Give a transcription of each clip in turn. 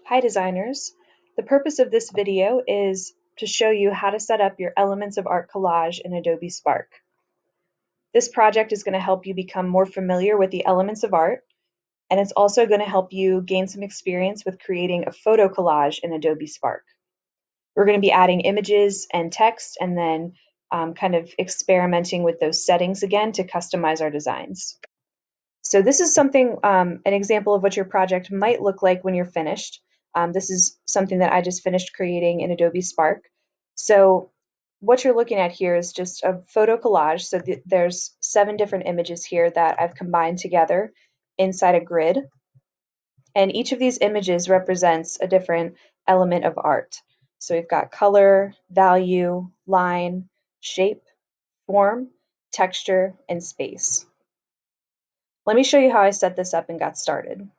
Hi designers! The purpose of this video is to show you how to set up your Elements of Art collage in Adobe Spark. This project is going to help you become more familiar with the elements of art, and it's also going to help you gain some experience with creating a photo collage in Adobe Spark. We're going to be adding images and text and then kind of experimenting with those settings again to customize our designs. So this is something, an example of what your project might look like when you're finished. This is something that I just finished creating in Adobe Spark. So what you're looking at here is just a photo collage. So there's 7 different images here that I've combined together inside a grid. And each of these images represents a different element of art. So we've got color, value, line, shape, form, texture, and space. Let me show you how I set this up and got started.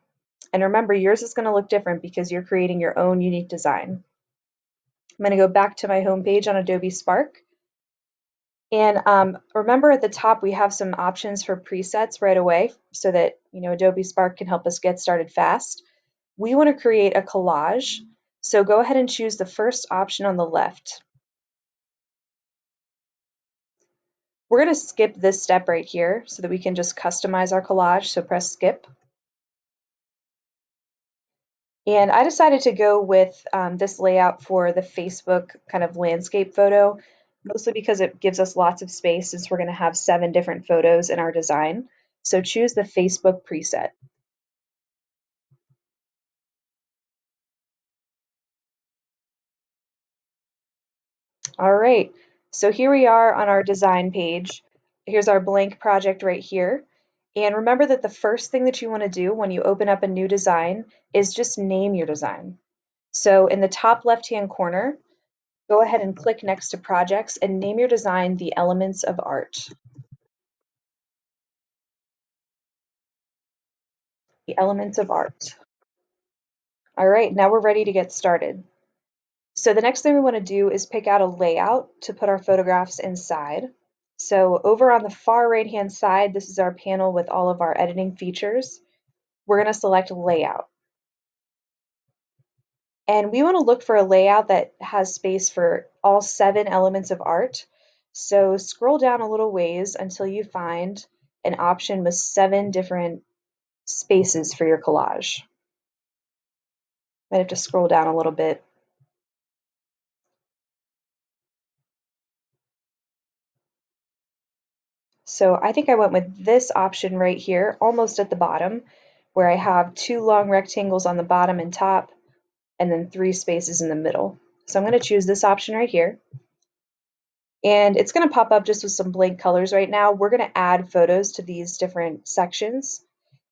And remember, yours is going to look different because you're creating your own unique design. I'm going to go back to my home page on Adobe Spark. And remember at the top we have some options for presets right away so that Adobe Spark can help us get started fast. We want to create a collage, so go ahead and choose the first option on the left. We're going to skip this step right here so that we can just customize our collage, so press skip. And I decided to go with this layout for the Facebook kind of landscape photo, mostly because it gives us lots of space since we're going to have 7 different photos in our design. So choose the Facebook preset. All right, so here we are on our design page. Here's our blank project right here. And remember that the first thing that you want to do when you open up a new design is just name your design. So in the top left-hand corner, go ahead and click next to projects and name your design the Elements of Art. The Elements of Art. All right, now we're ready to get started. So the next thing we want to do is pick out a layout to put our photographs inside. So over on the far right hand side, this is our panel with all of our editing features. We're going to select Layout. And we want to look for a layout that has space for all 7 elements of art. So scroll down a little ways until you find an option with 7 different spaces for your collage. Might have to scroll down a little bit. So I think I went with this option right here, almost at the bottom, where I have 2 long rectangles on the bottom and top, and then 3 spaces in the middle. So I'm going to choose this option right here. And it's going to pop up just with some blank colors right now. We're going to add photos to these different sections.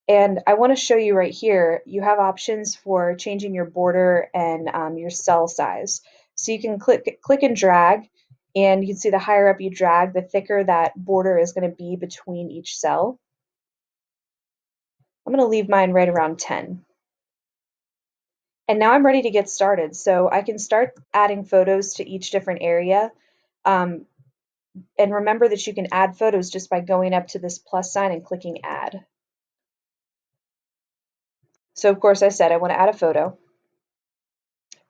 And I want to show you right here, you have options for changing your border and your cell size. So you can click and drag, and you can see the higher up you drag, the thicker that border is going to be between each cell. I'm going to leave mine right around 10. And now I'm ready to get started. So I can start adding photos to each different area. And remember that you can add photos just by going up to this plus sign and clicking add. So of course I said I want to add a photo.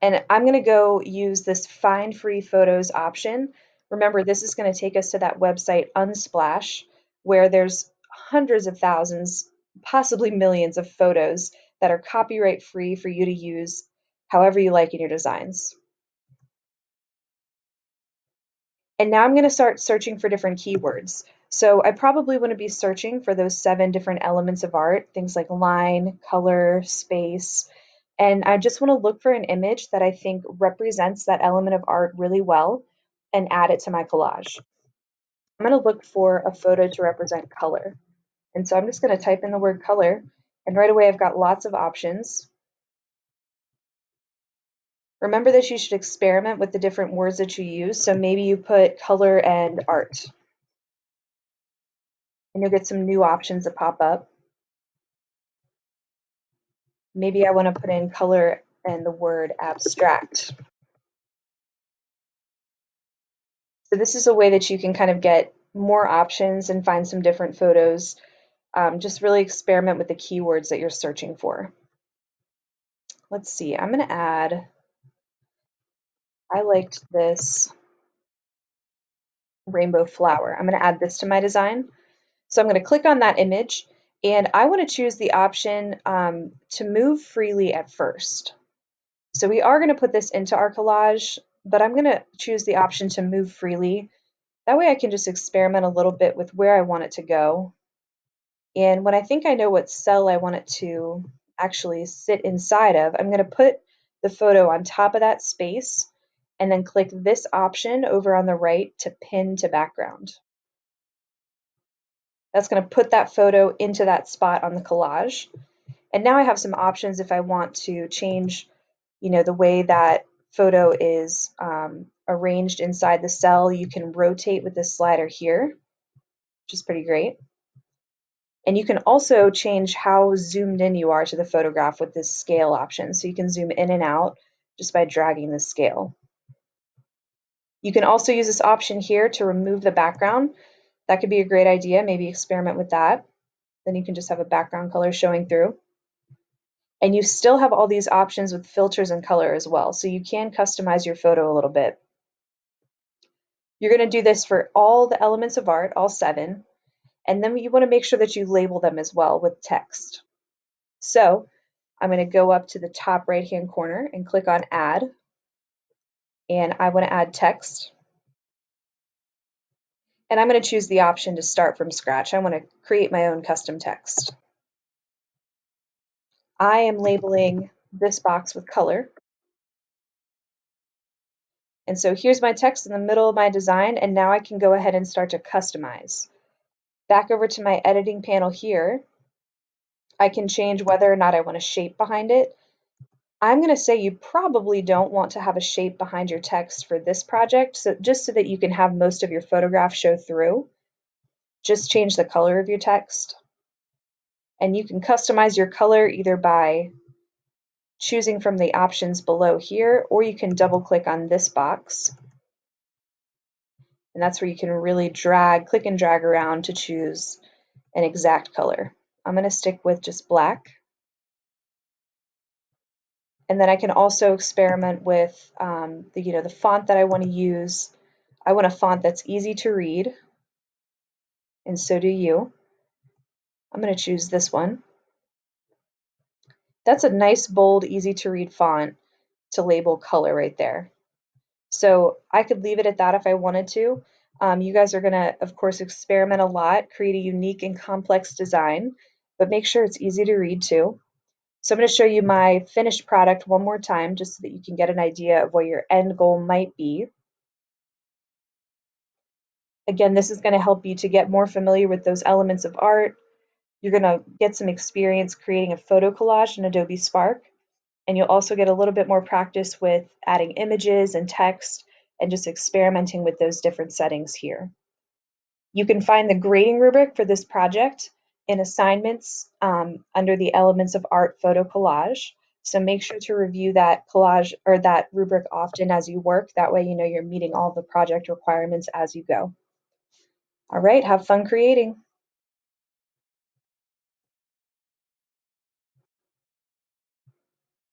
And I'm going to go use this Find Free Photos option. Remember, this is going to take us to that website Unsplash, where there's hundreds of thousands, possibly millions of photos that are copyright free for you to use however you like in your designs. And now I'm going to start searching for different keywords. So I probably want to be searching for those 7 different elements of art, things like line, color, space. And I just want to look for an image that I think represents that element of art really well and add it to my collage. I'm going to look for a photo to represent color. And so I'm just going to type in the word color, and right away I've got lots of options. Remember that you should experiment with the different words that you use. So maybe you put color and art, and you'll get some new options that pop up. Maybe I want to put in color and the word abstract. So this is a way that you can kind of get more options and find some different photos. Just really experiment with the keywords that you're searching for. let's see, I'm going to add, I liked this rainbow flower. I'm going to add this to my design. So I'm going to click on that image, and I want to choose the option to move freely at first. So we are going to put this into our collage, but I'm going to choose the option to move freely. That way I can just experiment a little bit with where I want it to go. And when I think I know what cell I want it to actually sit inside of, I'm going to put the photo on top of that space and then click this option over on the right to pin to background. That's going to put that photo into that spot on the collage. And now I have some options if I want to change, the way that photo is arranged inside the cell. You can rotate with this slider here, which is pretty great. And you can also change how zoomed in you are to the photograph with this scale option. So you can zoom in and out just by dragging the scale. You can also use this option here to remove the background. That could be a great idea. Maybe experiment with that. Then you can just have a background color showing through. And you still have all these options with filters and color as well. So you can customize your photo a little bit. You're going to do this for all the elements of art, all 7. And then you want to make sure that you label them as well with text. So I'm going to go up to the top right-hand corner and click on Add. And I want to add text. And I'm going to choose the option to start from scratch. I want to create my own custom text. I am labeling this box with color. And so here's my text in the middle of my design, and now I can go ahead and start to customize. Back over to my editing panel here, I can change whether or not I want a shape behind it. I'm going to say you probably don't want to have a shape behind your text for this project, so just so that you can have most of your photograph show through. Just change the color of your text. And you can customize your color either by choosing from the options below here, or you can double click on this box. And that's where you can really click and drag around to choose an exact color. I'm going to stick with just black. And then I can also experiment with the font that I want to use. I want a font that's easy to read, and so do you. I'm going to choose this one. That's a nice, bold, easy to read font to label color right there. So I could leave it at that if I wanted to. You guys are going to, of course, experiment a lot, create a unique and complex design, but make sure it's easy to read too. So I'm going to show you my finished product one more time just so that you can get an idea of what your end goal might be. Again, this is going to help you to get more familiar with those elements of art. You're going to get some experience creating a photo collage in Adobe Spark, and you'll also get a little bit more practice with adding images and text and just experimenting with those different settings here. You can find the grading rubric for this project in assignments under the Elements of Art Photo Collage. So make sure to review that collage or that rubric often as you work. That way you know you're meeting all the project requirements as you go. All right, have fun creating.